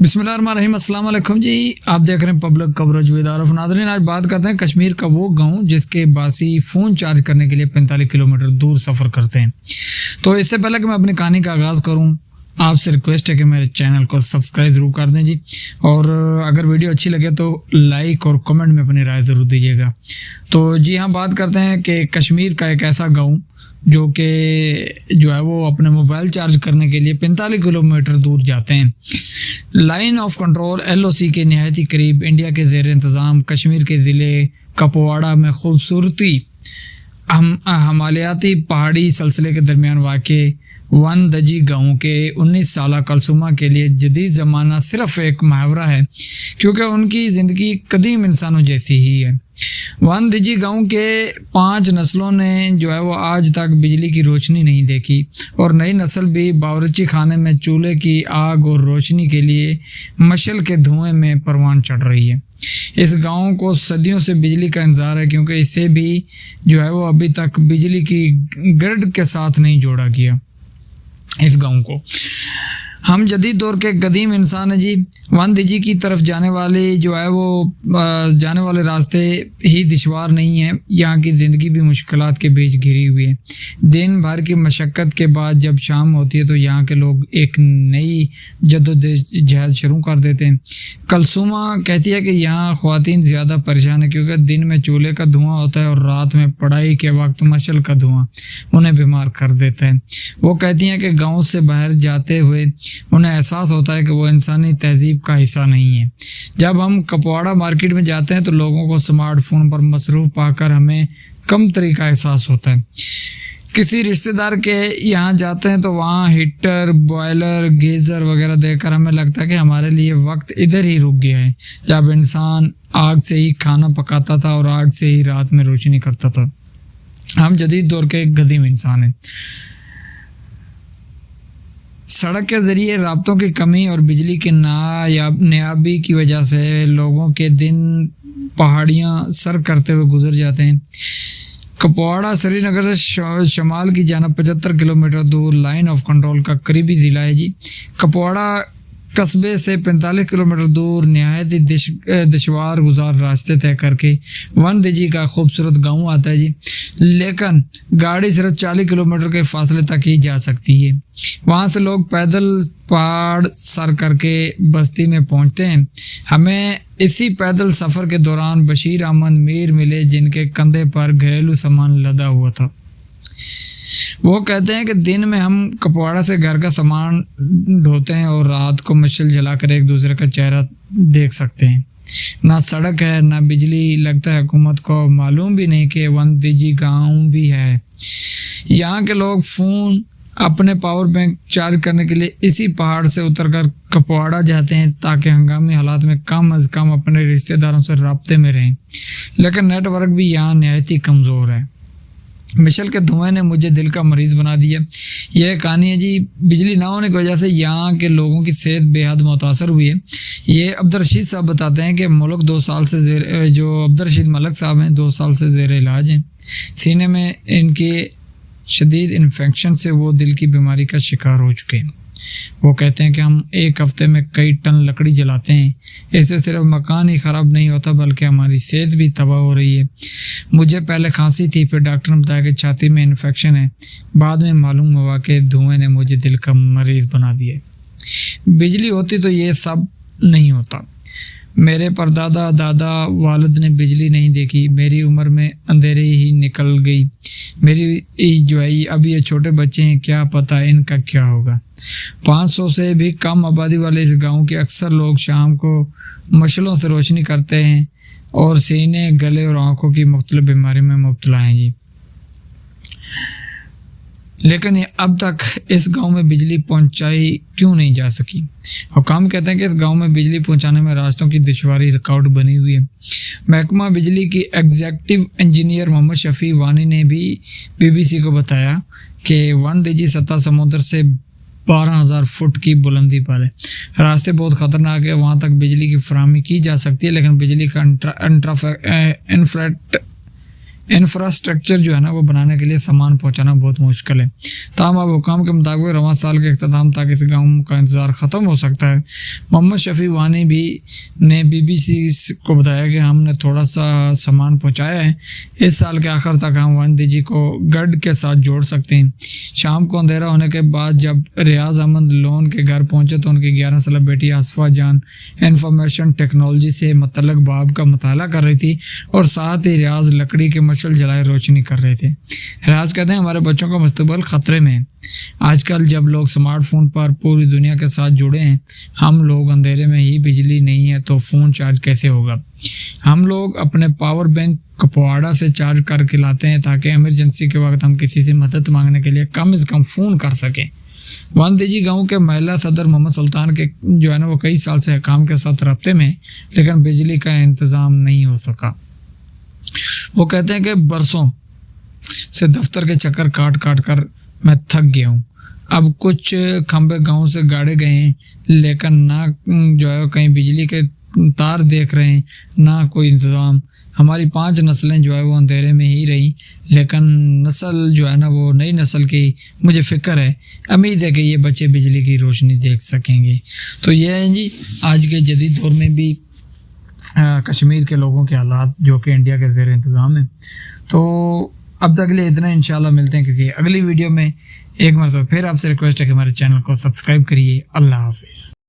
بسم اللہ الرحمن الرحیم۔ السلام علیکم جی، آپ دیکھ رہے ہیں پبلک کوریج ود عارف۔ ناظرین، آج بات کرتے ہیں کشمیر کا وہ گاؤں جس کے باسی فون چارج کرنے کے لیے 45 کلومیٹر دور سفر کرتے ہیں۔ تو اس سے پہلے کہ میں اپنی کہانی کا آغاز کروں، آپ سے ریکویسٹ ہے کہ میرے چینل کو سبسکرائب ضرور کر دیں جی، اور اگر ویڈیو اچھی لگے تو لائک اور کمنٹ میں اپنی رائے ضرور دیجیے گا۔ تو جی ہاں، بات کرتے ہیں کہ کشمیر کا ایک ایسا گاؤں جو ہے وہ اپنے موبائل چارج کرنے کے لیے 45 کلومیٹر دور جاتے ہیں۔ لائن آف کنٹرول LOC کے نہایت ہی قریب انڈیا کے زیر انتظام کشمیر کے ضلع کپواڑہ میں خوبصورتی ہمالیاتی پہاڑی سلسلے کے درمیان واقع ون دجی گاؤں کے 19 سالہ کلثومہ کے لیے جدید زمانہ صرف ایک محاورہ ہے، کیونکہ ان کی زندگی قدیم انسانوں جیسی ہی ہے۔ ون دجی گاؤں کے 5 نسلوں نے جو ہے وہ آج تک بجلی کی روشنی نہیں دیکھی، اور نئی نسل بھی باورچی خانے میں چولہے کی آگ اور روشنی کے لیے مشعل کے دھوئیں میں پروان چڑھ رہی ہے۔ اس گاؤں کو صدیوں سے بجلی کا انتظار ہے، کیونکہ اسے بھی جو ہے وہ ابھی تک بجلی کی گرڈ کے ساتھ نہیں جوڑا گیا۔ اس گاؤں کو ہم جدید دور کے قدیم انسان ہیں جی۔ ون دجی کی طرف جانے والے راستے ہی دشوار نہیں ہیں، یہاں کی زندگی بھی مشکلات کے بیچ گھری ہوئی ہے۔ دن بھر کی مشقت کے بعد جب شام ہوتی ہے تو یہاں کے لوگ ایک نئی جدوجہد شروع کر دیتے ہیں۔ کلثومہ کہتی ہے کہ یہاں خواتین زیادہ پریشان ہیں، کیونکہ دن میں چولہے کا دھواں ہوتا ہے اور رات میں پڑھائی کے وقت مشعل کا دھواں انہیں بیمار کر دیتا ہے۔ وہ کہتی ہیں کہ گاؤں سے باہر جاتے ہوئے انہیں احساس ہوتا ہے کہ وہ انسانی تہذیب کا حصہ نہیں ہے۔ جب ہم کپواڑہ مارکیٹ میں جاتے ہیں تو لوگوں کو سمارٹ فون پر مصروف پا کر ہمیں کم تری کا احساس ہوتا ہے۔ کسی رشتہ دار کے یہاں جاتے ہیں تو وہاں ہیٹر، بوائلر، گیزر وغیرہ دیکھ کر ہمیں لگتا ہے کہ ہمارے لیے وقت ادھر ہی رک گیا ہے، جب انسان آگ سے ہی کھانا پکاتا تھا اور آگ سے ہی رات میں روشنی کرتا تھا۔ ہم جدید دور کے قدیم انسان ہیں۔ سڑک کے ذریعے رابطوں کی کمی اور بجلی کی نایابی کی وجہ سے لوگوں کے دن پہاڑیاں سر کرتے ہوئے گزر جاتے ہیں۔ کپواڑہ سری نگر سے شمال کی جانب 75 کلومیٹر دور لائن آف کنٹرول کا قریبی ضلع ہے جی۔ کپواڑہ قصبے سے 45 کلومیٹر دور نہایت ہی دشوار گزار راستے طے کر کے ون دجی کا خوبصورت گاؤں آتا ہے جی، لیکن گاڑی صرف 40 کلومیٹر کے فاصلے تک ہی جا سکتی ہے۔ وہاں سے لوگ پیدل پہاڑ سر کر کے بستی میں پہنچتے ہیں۔ ہمیں اسی پیدل سفر کے دوران بشیر احمد میر ملے، جن کے کندھے پر گھریلو سامان لدا ہوا تھا۔ وہ کہتے ہیں کہ دن میں ہم کپواڑہ سے گھر کا سامان ڈھوتے ہیں اور رات کو مشعل جلا کر ایک دوسرے کا چہرہ دیکھ سکتے ہیں۔ نہ سڑک ہے نہ بجلی، لگتا ہے حکومت کو معلوم بھی نہیں کہ ون دجی گاؤں بھی ہے۔ یہاں کے لوگ فون اپنے پاور بینک چارج کرنے کے لیے اسی پہاڑ سے اتر کر کپواڑہ جاتے ہیں، تاکہ ہنگامی حالات میں کم از کم اپنے رشتہ داروں سے رابطے میں رہیں، لیکن نیٹ ورک بھی یہاں نہایت ہی کمزور ہے۔ مشعل کے دھوئیں نے مجھے دل کا مریض بنا دیا۔ یہ کہانی ہے جی، بجلی نہ ہونے کی وجہ سے یہاں کے لوگوں کی صحت بے حد متاثر ہوئی ہے۔ یہ عبدالرشید صاحب بتاتے ہیں کہ ملک 2 سال سے عبدالرشید ملک صاحب ہیں 2 سال سے زیر علاج ہیں۔ سینے میں ان کے شدید انفیکشن سے وہ دل کی بیماری کا شکار ہو چکے ہیں۔ وہ کہتے ہیں کہ ہم ایک ہفتے میں کئی ٹن لکڑی جلاتے ہیں، اس سے صرف مکان ہی خراب نہیں ہوتا بلکہ ہماری صحت بھی تباہ ہو رہی ہے۔ مجھے پہلے کھانسی تھی، پھر ڈاکٹر نے بتایا کہ چھاتی میں انفیکشن ہے، بعد میں معلوم ہوا کہ دھوئیں نے مجھے دل کا مریض بنا دیا۔ بجلی ہوتی تو یہ سب نہیں ہوتا۔ میرے پردادا دادا والد نے بجلی نہیں دیکھی، میری عمر میں اندھیرے ہی نکل گئی۔ میری اب یہ چھوٹے بچے ہیں، کیا پتہ ان کا کیا ہوگا۔ 500 سے بھی کم آبادی والے اس گاؤں کے اکثر لوگ شام کو مشعلوں سے روشنی کرتے ہیں اور سینے، گلے اور آنکھوں کی مختلف بیماری میں مبتلا ہیں جی، لیکن اب تک اس گاؤں میں بجلی پہنچائی کیوں نہیں جا سکی؟ حکام کہتے ہیں کہ اس گاؤں میں بجلی پہنچانے میں راستوں کی دشواری رکاوٹ بنی ہوئی ہے۔ محکمہ بجلی کی ایگزیکٹو انجینئر محمد شفیع وانی نے بھی BBC کو بتایا کہ ون دجی سطح سمندر سے 12,000 فٹ کی بلندی پر ہے۔ راستے بہت خطرناک ہے، وہاں تک بجلی کی فراہمی کی جا سکتی ہے، لیکن بجلی کا انفراسٹرکچر جو ہے نا وہ بنانے کے لیے سامان پہنچانا بہت مشکل ہے۔ تاہم اب حکام کے مطابق رواں سال کے اختتام تک اس گاؤں کا انتظار ختم ہو سکتا ہے۔ محمد شفیع وانی نے BBC کو بتایا کہ ہم نے تھوڑا سا سامان پہنچایا ہے، اس سال کے آخر تک ہم وندی کو گڑھ کے ساتھ جوڑ سکتے ہیں۔ شام کو اندھیرا ہونے کے بعد جب ریاض احمد لون کے گھر پہنچے تو ان کی 11 سالہ بیٹی آصفہ جان انفارمیشن ٹیکنالوجی سے متعلق باب کا مطالعہ کر رہی تھی اور ساتھ ہی ریاض لکڑی کے مشعل جلائے روشنی کر رہے تھے۔ ریاض کہتے ہیں ہمارے بچوں کا مستقبل خطرے میں ہے۔ آج کل جب لوگ سمارٹ فون پر پوری دنیا کے ساتھ جڑے ہیں، ہم لوگ اندھیرے میں ہی بجلی نہیں ہے تو فون چارج کیسے ہوگا؟ ہم لوگ اپنے پاور بینک کپواڑہ سے چارج کر کے لاتے ہیں تاکہ ایمرجنسی کے وقت ہم کسی سے مدد مانگنے کے لیے کم از کم فون کر سکیں۔ وندی گاؤں کے محلہ صدر محمد سلطان کے جو ہے نا وہ کئی سال سے حکام کے ساتھ رابطے میں، لیکن بجلی کا انتظام نہیں ہو سکا۔ وہ کہتے ہیں کہ برسوں سے دفتر کے چکر کاٹ کر میں تھک گیا ہوں۔ اب کچھ کھمبے گاؤں سے گاڑے گئے ہیں لیکن نہ جو ہے کہیں بجلی کے تار دیکھ رہے ہیں، نہ کوئی انتظام۔ ہماری 5 نسلیں جو ہے وہ اندھیرے میں ہی رہیں، لیکن نسل جو ہے نا وہ نئی نسل کی مجھے فکر ہے، امید ہے کہ یہ بچے بجلی کی روشنی دیکھ سکیں گے۔ تو یہ ہے جی آج کے جدید دور میں بھی کشمیر کے لوگوں کے حالات جو کہ انڈیا کے زیر انتظام ہیں۔ تو اب تک کے لیے اتنا، انشاءاللہ ملتے ہیں کسی اگلی ویڈیو میں۔ ایک مرتبہ پھر آپ سے ریکویسٹ ہے کہ ہمارے چینل کو سبسکرائب کریے۔ اللہ حافظ۔